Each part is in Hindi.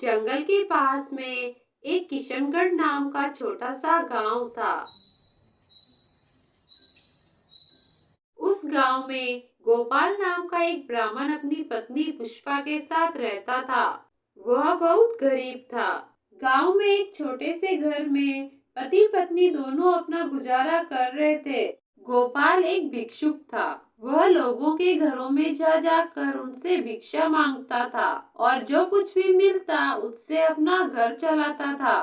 जंगल के पास में एक किशनगढ़ नाम का छोटा सा गांव था। उस गांव में गोपाल नाम का एक ब्राह्मण अपनी पत्नी पुष्पा के साथ रहता था। वह बहुत गरीब था। गांव में एक छोटे से घर में पति पत्नी दोनों अपना गुजारा कर रहे थे। गोपाल एक भिक्षुक था। वह लोगों के घरों में जा जाकर उनसे भिक्षा मांगता था और जो कुछ भी मिलता उससे अपना घर चलाता था।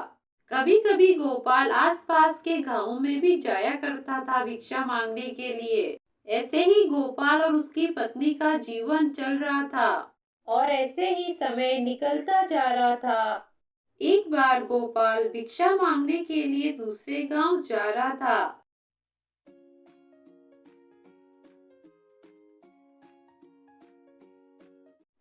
कभी कभी गोपाल आसपास के गांवों में भी जाया करता था भिक्षा मांगने के लिए। ऐसे ही गोपाल और उसकी पत्नी का जीवन चल रहा था और ऐसे ही समय निकलता जा रहा था। एक बार गोपाल भिक्षा मांगने के लिए दूसरे गांव जा रहा था।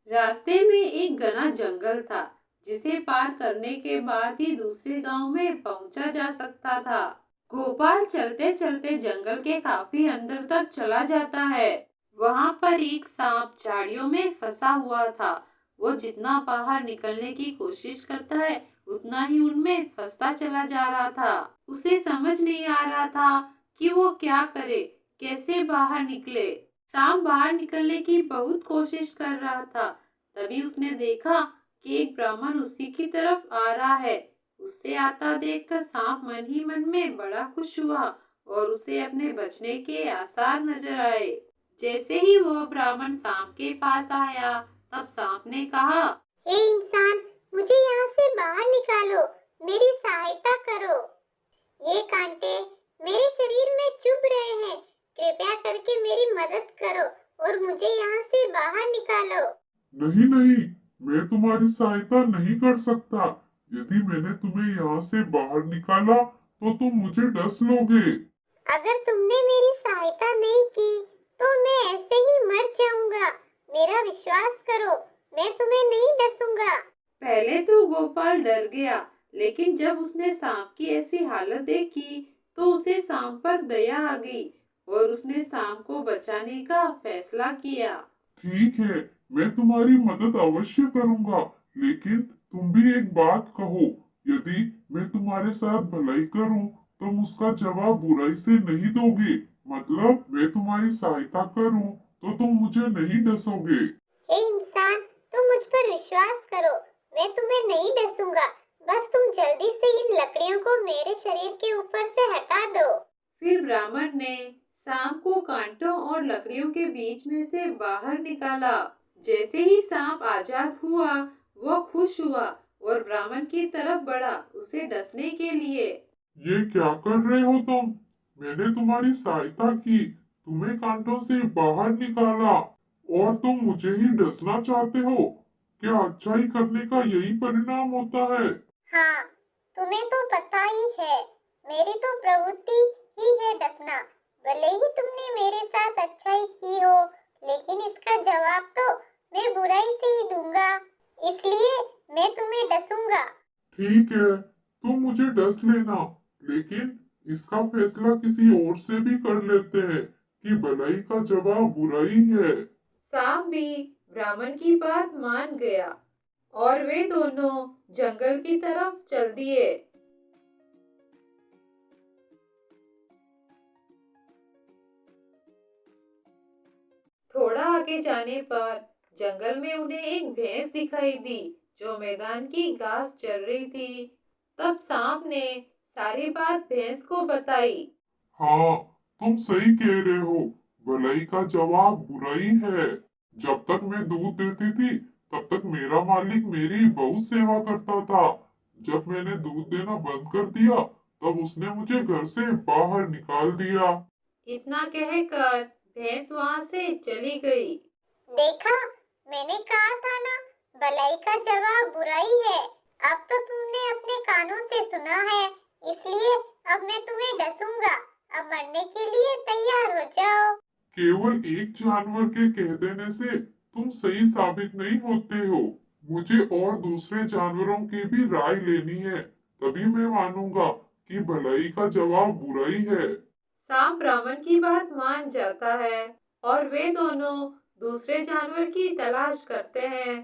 रास्ते में एक घना जंगल था जिसे पार करने के बाद ही दूसरे गांव में पहुंचा जा सकता था। गोपाल चलते चलते जंगल के काफी अंदर तक चला जाता है। वहां पर एक सांप झाड़ियों में फंसा हुआ था। वो जितना बाहर निकलने की कोशिश करता है उतना ही उनमें फंसता चला जा रहा था। उसे समझ नहीं आ रहा था कि वो क्या करे, कैसे बाहर निकले। सांप बाहर निकलने की बहुत कोशिश कर रहा था। तभी उसने देखा कि एक ब्राह्मण उसी की तरफ आ रहा है। उसे आता देखकर सांप मन ही मन में बड़ा खुश हुआ और उसे अपने बचने के आसार नजर आए। जैसे ही वह ब्राह्मण सांप के पास आया, तब सांप ने कहा, हे इंसान, मुझे यहाँ से बाहर निकालो, मेरी सहायता करो। ये कांटे मेरे शरीर में चुभ रहे हैं। कृपया करके मेरी मदद करो और मुझे यहाँ से बाहर निकालो। नहीं नहीं, मैं तुम्हारी सहायता नहीं कर सकता। यदि मैंने तुम्हें यहाँ से बाहर निकाला तो तुम मुझे डस लोगे। अगर तुमने मेरी सहायता नहीं की तो मैं ऐसे ही मर जाऊंगा। मेरा विश्वास करो, मैं तुम्हें नहीं डसूंगा। पहले तो गोपाल डर गया, लेकिन जब उसने सांप की ऐसी हालत देखी तो उसे सांप पर दया आ गई और उसने सांप को बचाने का फैसला किया। ठीक है, मैं तुम्हारी मदद अवश्य करूंगा, लेकिन तुम भी एक बात कहो। यदि मैं तुम्हारे साथ भलाई करूं, तुम उसका जवाब बुराई से नहीं दोगे। मतलब मैं तुम्हारी सहायता करूं तो तुम मुझे नहीं डसोगे। हे इंसान, तुम मुझ पर विश्वास करो, मैं तुम्हें नहीं डसूंगा। बस तुम जल्दी से इन लकड़ियों को मेरे शरीर के ऊपर से हटा दो। फिर ब्राह्मण ने सांप को कांटों और लकड़ियों के बीच में से बाहर निकाला। जैसे ही सांप आजाद हुआ, वो खुश हुआ और ब्राह्मण की तरफ बढ़ा उसे डसने के लिए। ये क्या कर रहे हो तुम? मैंने तुम्हारी सहायता की, तुम्हें कांटों से बाहर निकाला और तुम मुझे ही डसना चाहते हो। क्या अच्छाई करने का यही परिणाम होता है? हाँ, तुम्हें तो पता ही है, मेरी तो प्रवृत्ति ही है डसना। भले ही तुमने मेरे साथ अच्छाई की हो, लेकिन इसका जवाब तो मैं बुराई से ही दूंगा। इसलिए मैं तुम्हें डसूंगा। ठीक है, तुम मुझे डस लेना, लेकिन इसका फैसला किसी और से भी कर लेते हैं कि भलाई का जवाब बुराई है। सांप भी ब्राह्मण की बात मान गया और वे दोनों जंगल की तरफ चल दिए। थोड़ा आगे जाने पर जंगल में उन्हें एक भैंस दिखाई दी जो मैदान की घास चर रही थी। तब सांप ने सारी बात भैंस को बताई। हाँ, तुम सही कह रहे हो। भलाई का जवाब बुराई है। जब तक मैं दूध देती थी, तब तक मेरा मालिक मेरी बहुत सेवा करता था। जब मैंने दूध देना बंद कर दिया, तब उसने मुझे घर से बाहर निकाल दिया। इतना कहकर भैंस वहां से चली गई। देखा, मैंने कहा था ना, भलाई का जवाब बुराई है। अब तो तुमने अपने कानों से सुना है, इसलिए अब मैं तुम्हें डसूंगा। अब मरने के लिए तैयार हो जाओ। केवल एक जानवर के कह देने से तुम सही साबित नहीं होते हो। मुझे और दूसरे जानवरों की भी राय लेनी है, तभी मैं मानूंगा कि भलाई का जवाब बुराई है। सांप ब्राह्मण की बात मान जाता है और वे दोनों दूसरे जानवर की तलाश करते हैं।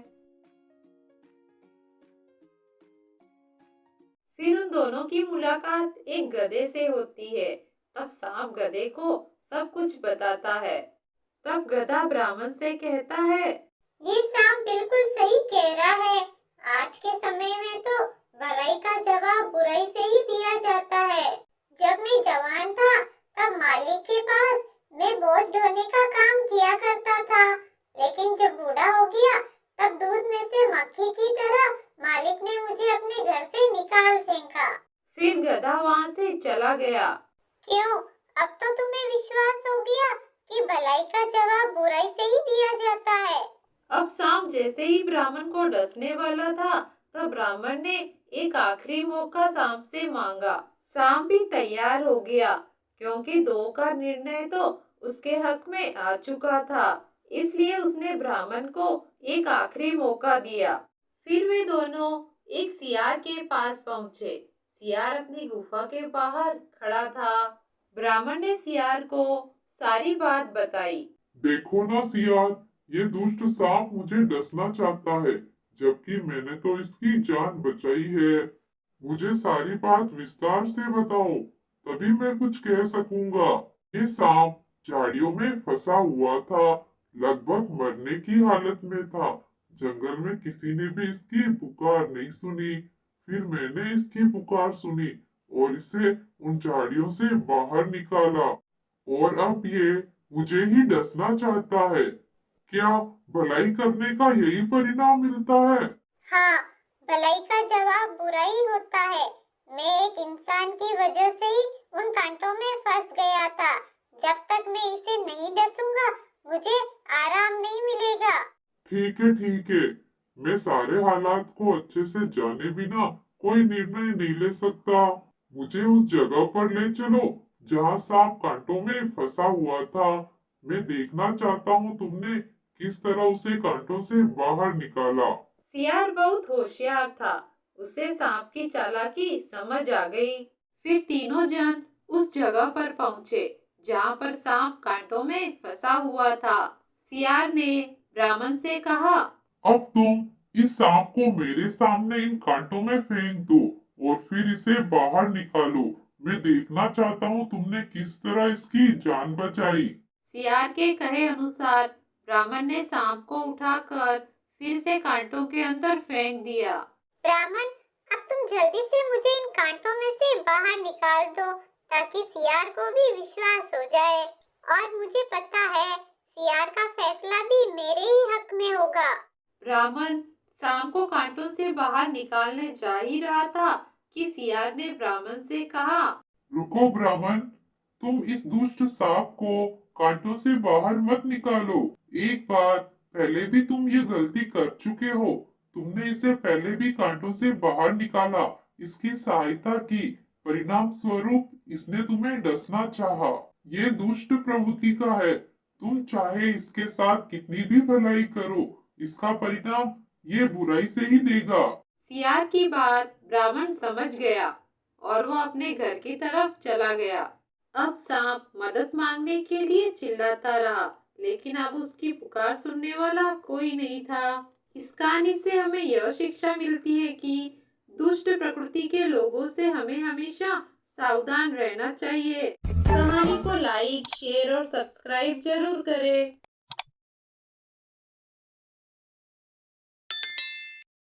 फिर उन दोनों की मुलाकात एक गधे से होती है। तब सांप गधे को सब कुछ बताता है। तब गधा ब्राह्मण से कहता है, ये सांप बिल्कुल सही कह रहा है। आज के समय में तो भलाई का जवाब बुराई से ही दिया जाता है। जब मैं जवान था तब माली के पास मैं बोझ ढोने का काम किया करता था, लेकिन जब बूढ़ा हो गया तब दूध में से मक्खी की तरह मालिक ने मुझे अपने घर से निकाल फेंका। फिर गधा वहाँ से चला गया। क्यों? अब तो तुम्हें विश्वास हो गया कि भलाई का जवाब बुराई से ही दिया जाता है। अब सांप जैसे ही ब्राह्मण को डसने वाला था, तब ब्राह्मण ने एक आखिरी मौका सांप से मांगा। सांप भी तैयार हो गया, क्योंकि दो का निर्णय तो उसके हक में आ चुका था। इसलिए उसने ब्राह्मण को एक आखिरी मौका दिया। फिर वे दोनों एक सियार के पास पहुंचे। सियार अपनी गुफा के बाहर खड़ा था। ब्राह्मण ने सियार को सारी बात बताई। देखो ना सियार, ये दुष्ट सांप मुझे डसना चाहता है, जबकि मैंने तो इसकी जान बचाई है। मुझे सारी बात विस्तार से बताओ, तभी मैं कुछ कह सकूंगा। ये सांप झाड़ियों में फंसा हुआ था, लगभग मरने की हालत में था। जंगल में किसी ने भी इसकी पुकार नहीं सुनी। फिर मैंने इसकी पुकार सुनी और इसे उन झाड़ियों से बाहर निकाला, और अब ये मुझे ही डसना चाहता है। क्या भलाई करने का यही परिणाम मिलता है? हाँ, भलाई का जवाब बुरा ही होता है। मैं एक इंसान की वजह से ही उन कांटों में फंस गया था। जब तक मैं इसे नहीं डसूंगा, मुझे आराम नहीं मिलेगा। ठीक है, ठीक है। मैं सारे हालात को अच्छे से जाने बिना कोई निर्णय नहीं ले सकता। मुझे उस जगह पर ले चलो जहाँ सांप कांटों में फंसा हुआ था। मैं देखना चाहता हूँ तुमने किस तरह उसे कांटों से बाहर निकाला। सियार बहुत होशियार था। उसे सांप की चालाकी समझ आ गई। फिर तीनों जन उस जगह पर पहुंचे जहाँ पर सांप कांटों में फंसा हुआ था। सियार ने ब्राह्मण से कहा, अब तुम इस सांप को मेरे सामने इन कांटों में फेंक दो और फिर इसे बाहर निकालो। मैं देखना चाहता हूँ तुमने किस तरह इसकी जान बचाई। सियार के कहे अनुसार ब्राह्मण ने सांप को उठाकर फिर से कांटों के अंदर फेंक दिया। ब्राह्मण, अब तुम जल्दी से मुझे इन कांटों में से बाहर निकाल दो, ताकि सियार को भी विश्वास हो जाए। और मुझे पता है सियार का फैसला भी मेरे ही हक में होगा। ब्राह्मण सांप को कांटों से बाहर निकालने जा ही रहा था कि सियार ने ब्राह्मण से कहा, रुको ब्राह्मण, तुम इस दुष्ट सांप को कांटों से बाहर मत निकालो। एक बार पहले भी तुम ये गलती कर चुके हो। तुमने इसे पहले भी कांटों से बाहर निकाला, इसकी सहायता की। परिणाम स्वरूप इसने तुम्हें डसना चाहा। ये दुष्ट प्रवृत्ति का है। तुम चाहे इसके साथ कितनी भी भलाई करो, इसका परिणाम ये बुराई से ही देगा। सियार की बात ब्राह्मण समझ गया और वो अपने घर की तरफ चला गया। अब सांप मदद मांगने के लिए चिल्लाता रहा, लेकिन अब उसकी पुकार सुनने वाला कोई नहीं था। इस कहानी से हमें यह शिक्षा मिलती है कि दुष्ट प्रकृति के लोगों से हमें हमेशा सावधान रहना चाहिए। कहानी को लाइक, शेयर और सब्सक्राइब जरूर करें।